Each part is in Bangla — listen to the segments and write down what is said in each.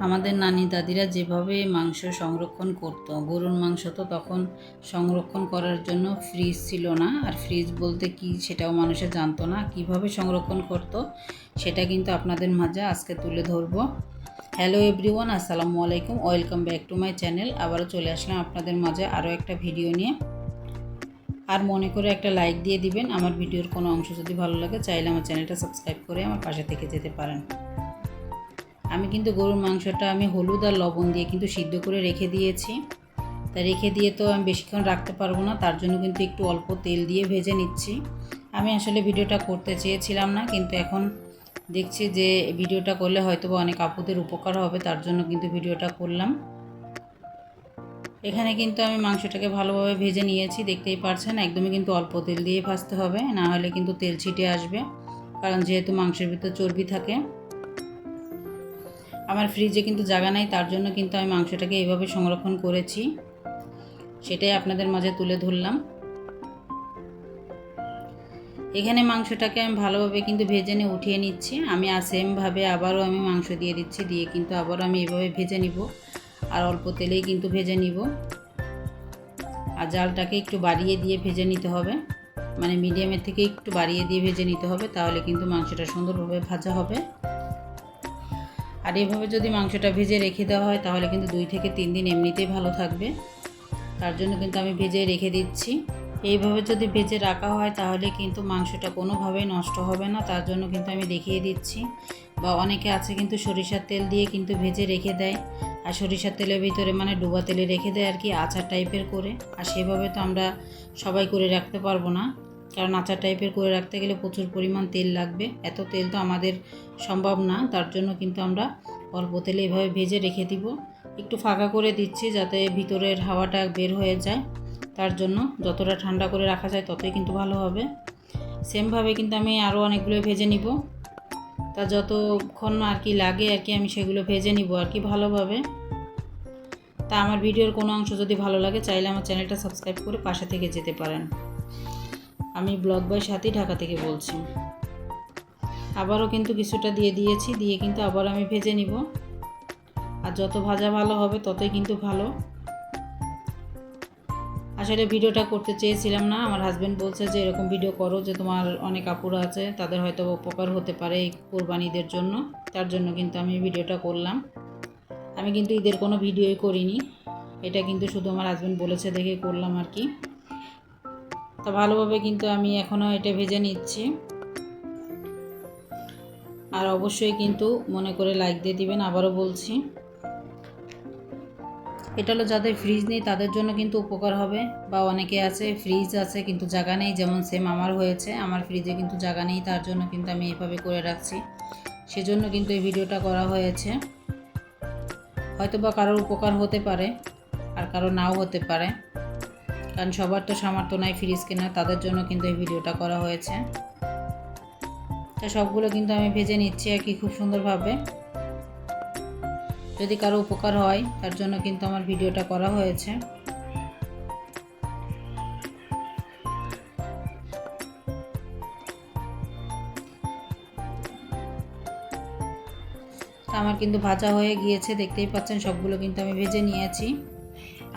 আমাদের নানি দাদিরা যেভাবে মাংস সংরক্ষণ করত, গরুর মাংস তো তখন সংরক্ষণ করার জন্য ফ্রিজ ছিল না, আর ফ্রিজ বলতে কি সেটাও মানুষে জানতো না। কিভাবে সংরক্ষণ করত সেটা কিন্তু আপনাদের মাঝে আজকে তুলে ধরবো। হ্যালো এভরিওয়ান, আসসালামু আলাইকুম, welcome back to my channel. আবারও চলে আসলাম আপনাদের মাঝে আরও একটা ভিডিও নিয়ে। আর মনে করে একটা লাইক দিয়ে দিবেন। আমার ভিডিওর কোনো অংশ যদি ভালো লাগে চাইলে আমার চ্যানেলটা সাবস্ক্রাইব করে আমার পাশে থেকে যেতে পারেন। আমি কিন্তু গরুর মাংসটা আমি হলুদ আর লবণ দিয়ে কিন্তু সিদ্ধ করে রেখে দিয়েছি। তা রেখে দিয়ে তো আমি বেশিক্ষণ রাখতে পারবো না, তার জন্য কিন্তু একটু অল্প তেল দিয়ে ভেজে নিচ্ছি। আমি আসলে ভিডিওটা করতে চেয়েছিলাম না, কিন্তু এখন দেখছি যে ভিডিওটা করলে হয়তো অনেক আপুদের উপকার হবে, তার জন্য কিন্তু ভিডিওটা করলাম। এখানে কিন্তু আমি মাংসটাকে ভালোভাবে ভেজে নিয়েছি, দেখতেই পারছেন। একদমই কিন্তু অল্প তেল দিয়ে ভাজতে হবে, না হলে কিন্তু তেল ছিটে আসবে, কারণ যেহেতু মাংসের ভিতর চর্বি থাকে। আমার ফ্রিজে কিন্তু জায়গা নাই, তার জন্য কিন্তু আমি মাংসটাকে এইভাবে সংরক্ষণ করেছি, সেটাই আপনাদের মাঝে তুলে ধরলাম। এখানে মাংসটাকে আমি ভালোভাবে কিন্তু ভেজে নিয়ে উঠিয়ে নিচ্ছি। আমি সেমভাবে আবারও আমি মাংস দিয়ে দিচ্ছি, দিয়ে কিন্তু আবারও আমি এইভাবে ভেজে নিব, আর অল্প তেলেই কিন্তু ভেজে নিব। আর জালটাকে একটু বাড়িয়ে দিয়ে ভেজে নিতে হবে, মানে মিডিয়ামের থেকে একটু বাড়িয়ে দিয়ে ভেজে নিতে হবে, তাহলে কিন্তু মাংসটা সুন্দরভাবে ভাজা হবে। আর এভাবে যদি মাংসটা ভেজে রেখে দেওয়া হয় তাহলে কিন্তু 2 থেকে 3 দিন এমনিতেই ভালো থাকবে, তার জন্য কিন্তু আমি ভেজে রেখে দিচ্ছি। এইভাবে যদি ভেজে রাখা হয় তাহলে কিন্তু মাংসটা কোনোভাবেই নষ্ট হবে না, তার জন্য কিন্তু আমি দেখিয়ে দিচ্ছি। বা অনেকে আছে কিন্তু সরিষার তেল দিয়ে কিন্তু ভেজে রেখে দেয়, আর সরিষার তেলের ভিতরে মানে ডুবা তেলে রেখে দেয় আর কি, আচার টাইপের করে। আর সেভাবে তো আমরা সবাই করে রাখতে পারবো না, কারণ আচার টাইপের করে রাখতে গেলে প্রচুর পরিমাণ তেল লাগবে, এত তেল তো আমাদের সম্ভব না। তার জন্য কিন্তু আমরা অল্প তেলে এভাবে ভেজে রেখে দিব। একটু ফাঁকা করে দিচ্ছি যাতে ভিতরের হাওয়াটা বের হয়ে যায়, তার জন্য যতটা ঠান্ডা করে রাখা যায় ততই কিন্তু ভালো হবে। সেমভাবে কিন্তু আমি আরও অনেকগুলো ভেজে নিব, তা যতক্ষণ আর কি লাগে আর কি আমি সেগুলো ভেজে নিব আর কি ভালোভাবে। তা আমার ভিডিওর কোনো অংশ যদি ভালো লাগে চাইলে আমার চ্যানেলটা সাবস্ক্রাইব করে পাশে থেকে যেতে পারেন। আমি ব্লগ বয় সাথী, ঢাকা থেকে বলছি। আবারও কিন্তু কিছুটা দিয়ে দিয়েছি, দিয়ে কিন্তু আবার আমি ভেজে নিব। আর যত ভাজা ভালো হবে ততই কিন্তু ভালো। আসলে ভিডিওটা করতে চেয়েছিলাম না, আমার হাজব্যান্ড বলছে যে এরকম ভিডিও করো, যে তোমার অনেক আপুরা আছে তাদের হয়তো উপকার হতে পারে এই কোরবানিদের জন্য, তার জন্য কিন্তু আমি ভিডিওটা করলাম। আমি কিন্তু ঈদের কোনো ভিডিওই করিনি, এটা কিন্তু শুধু আমার হাজব্যান্ড বলেছে দেখে করলাম আর কি। তা ভালোভাবে কিন্তু আমি এখনও এটা ভেজে নিচ্ছি। আর অবশ্যই কিন্তু মনে করে লাইক দিয়ে দিবেন, আবারও বলছি। এটা হলো যাদের ফ্রিজ নেই তাদের জন্য কিন্তু উপকার হবে, বা অনেকে আছে ফ্রিজ আছে কিন্তু জায়গা নেই, যেমন সেম আমার হয়েছে, আমার ফ্রিজে কিন্তু জায়গা নেই, তার জন্য কিন্তু আমি এইভাবে করে রাখছি। সেজন্য কিন্তু এই ভিডিওটা করা হয়েছে। হয়তো বা কারোর উপকার হতে পারে আর কারো নাও হতে পারে, কারণ সবার তো সামর্থ্য নাই ফ্রিজ কেনা, তাদের জন্য কিন্তু এই ভিডিওটা করা হয়েছে। তা সবগুলো কিন্তু আমি ভেজে নিচ্ছি আর কি খুব সুন্দরভাবে। যদি কারো উপকার হয় তার জন্য কিন্তু আমার ভিডিওটা করা হয়েছে। আমার কিন্তু ভাজা হয়ে গিয়েছে, দেখতেই পাচ্ছেন সবগুলো কিন্তু আমি ভেজে নিয়েছি।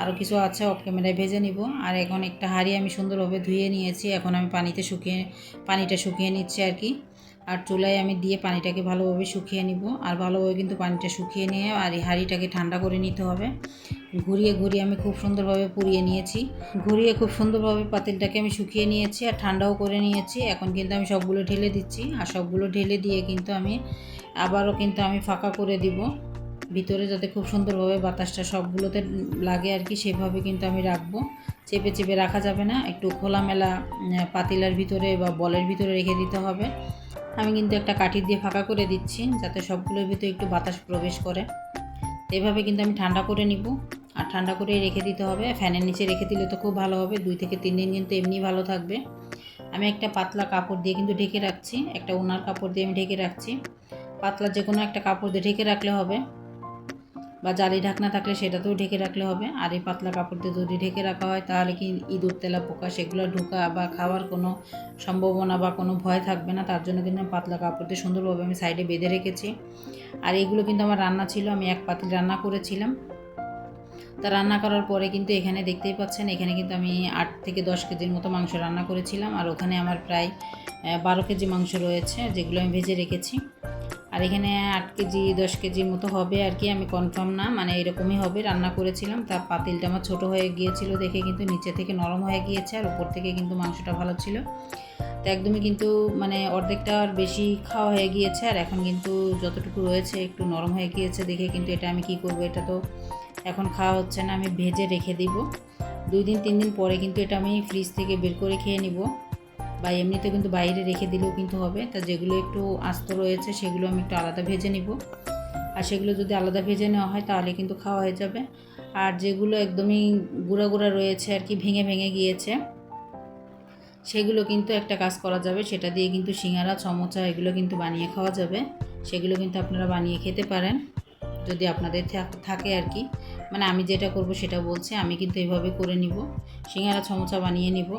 আরও কিছু আছে অফ ক্যামেরায় ভেজে নিব। আর এখন একটা হাঁড়ি আমি সুন্দরভাবে ধুয়ে নিয়েছি, এখন আমি পানিটা শুকিয়ে নিচ্ছি আর কি। আর চুলায় আমি দিয়ে পানিটাকে ভালোভাবে শুকিয়ে নিব, আর ভালোভাবে কিন্তু পানিটা শুকিয়ে নিয়ে আর এই হাঁড়িটাকে ঠান্ডা করে নিতে হবে। ঘুরিয়ে ঘুরিয়ে আমি খুব সুন্দরভাবে পুড়িয়ে নিয়েছি, ঘুরিয়ে খুব সুন্দরভাবে পাতিলটাকে আমি শুকিয়ে নিয়েছি আর ঠান্ডাও করে নিয়েছি। এখন কিন্তু আমি সবগুলো ঢেলে দিচ্ছি, আর সবগুলো ঢেলে দিয়ে কিন্তু আমি আবারও কিন্তু আমি ফাঁকা করে দিব ভিতরে, যাতে খুব সুন্দরভাবে বাতাসটা সবগুলোতে লাগে আর কি, সেভাবে কিন্তু আমি রাখবো। চেপে চেপে রাখা যাবে না, একটু খোলামেলা পাতিলার ভিতরে বা বলের ভিতরে রেখে দিতে হবে। আমি কিন্তু একটা কাঠি দিয়ে ফাঁকা করে দিচ্ছি যাতে সবগুলোর ভিতরে একটু বাতাস প্রবেশ করে। এভাবে কিন্তু আমি ঠান্ডা করে নিব, আর ঠান্ডা করে রেখে দিতে হবে। ফ্যানের নিচে রেখে দিলে তো খুব ভালো হবে, 2 থেকে 3 দিন কিন্তু এমনি ভালো থাকবে। আমি একটা পাতলা কাপড় দিয়ে কিন্তু ঢেকে রাখছি, একটা ওনার কাপড় দিয়ে আমি ঢেকে রাখছি। পাতলা যে কোনো একটা কাপড় দিয়ে ঢেকে রাখলে হবে। বা জালি ঢাকনা থাকলে সেটাতেও ঢেকে রাখলে হবে। আর এই পাতলা কাপড় দিয়ে যদি ঢেকে রাখা হয় তাহলে কি ইঁদুর তেলা পোকা সেগুলো ঢোকা বা খাওয়ার কোনো সম্ভাবনা বা কোনো ভয় থাকবে না। তার জন্য কিন্তু আমি পাতলা কাপড় দিয়ে সুন্দরভাবে আমি সাইডে বেঁধে রেখেছি। আর এগুলো কিন্তু আমার রান্না ছিল, আমি এক পাতিল রান্না করেছিলাম। তা রান্না করার পরে কিন্তু এখানে দেখতেই পাচ্ছেন, এখানে কিন্তু আমি 8 থেকে 10 কেজির মতো মাংস রান্না করেছিলাম। আর ওখানে আমার প্রায় 12 কেজি মাংস রয়েছে, যেগুলো আমি ভেজে রেখেছি। আর এখানে 8 কেজি 10 কেজির মতো হবে আর কি, আমি কনফার্ম না, মানে এরকমই হবে। রান্না করেছিলাম, তা পাতিলটা আমার ছোটো হয়ে গিয়েছিল দেখে কিন্তু নিচে থেকে নরম হয়ে গিয়েছে, আর উপর থেকে কিন্তু মাংসটা ভালো ছিল। তো একদমই কিন্তু মানে অর্ধেকটা আর বেশি খাওয়া হয়ে গিয়েছে, আর এখন কিন্তু যতটুকু রয়েছে একটু নরম হয়ে গিয়েছে দেখে কিন্তু এটা আমি কি করব, এটা তো এখন খাওয়া হচ্ছে না, আমি ভেজে রেখে দিব। 2 দিন 3 দিন পরে কিন্তু এটা আমি ফ্রিজ থেকে বের করে খেয়ে নিব, বা এমনিতে কিন্তু বাইরে রেখে দিলেও কিন্তু হবে। তা যেগুলো একটু আস্ত রয়েছে সেগুলো আমি একটু আলাদা ভেজে নিব, আর সেগুলো যদি আলাদা ভেজে নেওয়া হয় তাহলে কিন্তু খাওয়া হয়ে যাবে। আর যেগুলো একদমই গুঁড়া গুঁড়া রয়েছে আর কি, ভেঙে ভেঙে গিয়েছে, সেগুলো কিন্তু একটা কাজ করা যাবে, সেটা দিয়ে কিন্তু সিঙ্গারা সমোসা এগুলো কিন্তু বানিয়ে খাওয়া যাবে। সেগুলো কিন্তু আপনারা বানিয়ে খেতে পারেন যদি আপনাদের থাকে আর কি। মানে আমি যেটা করব সেটা বলছি, আমি কিন্তু এইভাবে করে নিব, সিঙ্গারা সমোসা বানিয়ে নিব।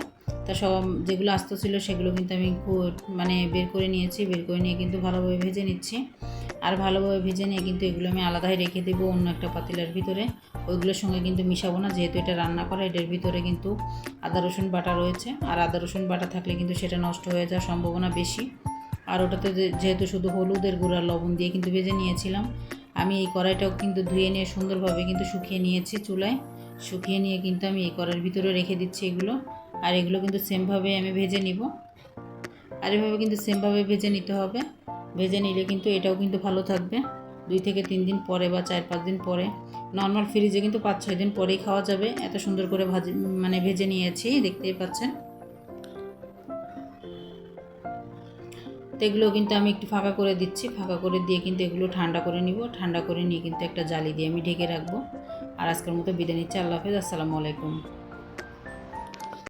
তা সব যেগুলো আস্ত ছিল সেগুলো কিন্তু আমি মানে বের করে নিয়েছি, বের করে নিয়ে কিন্তু ভালোভাবে ভেজে নিচ্ছি। আর ভালোভাবে ভেজে নিয়ে কিন্তু এগুলো আমি আলাদাই রেখে দেবো অন্য একটা পাতিলের ভিতরে। ওইগুলোর সঙ্গে কিন্তু মিশাবো না, যেহেতু এটা রান্না করা, এটার ভিতরে কিন্তু আদা রসুন বাটা রয়েছে, আর আদা রসুন বাটা থাকলে কিন্তু সেটা নষ্ট হয়ে যাওয়ার সম্ভাবনা বেশি। আর ওটাতে যেহেতু শুধু হলুদের গুঁড়া লবণ দিয়ে কিন্তু ভেজে নিয়েছিলাম। আমি এই কড়াইটাও কিন্তু ধুয়ে নিয়ে সুন্দরভাবে কিন্তু শুকিয়ে নিয়েছি চুলায়, শুকিয়ে নিয়ে কিন্তু আমি এই কড়াইয়ের ভিতরে রেখে দিচ্ছি এগুলো। আর এগুলো কিন্তু সেমভাবে আমি ভেজে নিব, আর এভাবে কিন্তু সেমভাবে ভেজে নিতে হবে। ভেজে নিলে কিন্তু এটাও কিন্তু ভালো থাকবে 2 থেকে 3 দিন পরে বা 4-5 দিন পরে। নর্মাল ফ্রিজে কিন্তু 5-6 দিন পরেই খাওয়া যাবে, এত সুন্দর করে মানে ভেজে নিয়েছি, দেখতেই পাচ্ছেন। তো এগুলো কিন্তু আমি একটু ফাঁকা করে দিচ্ছি, ফাঁকা করে দিয়ে কিন্তু এগুলো ঠান্ডা করে নিব, ঠান্ডা করে নিয়ে কিন্তু একটা জালি দিয়ে আমি ঢেকে রাখবো। আর আজকের মতো বিদায় নিচ্ছি, আল্লাহ হাফেজ, আসসালামু আলাইকুম।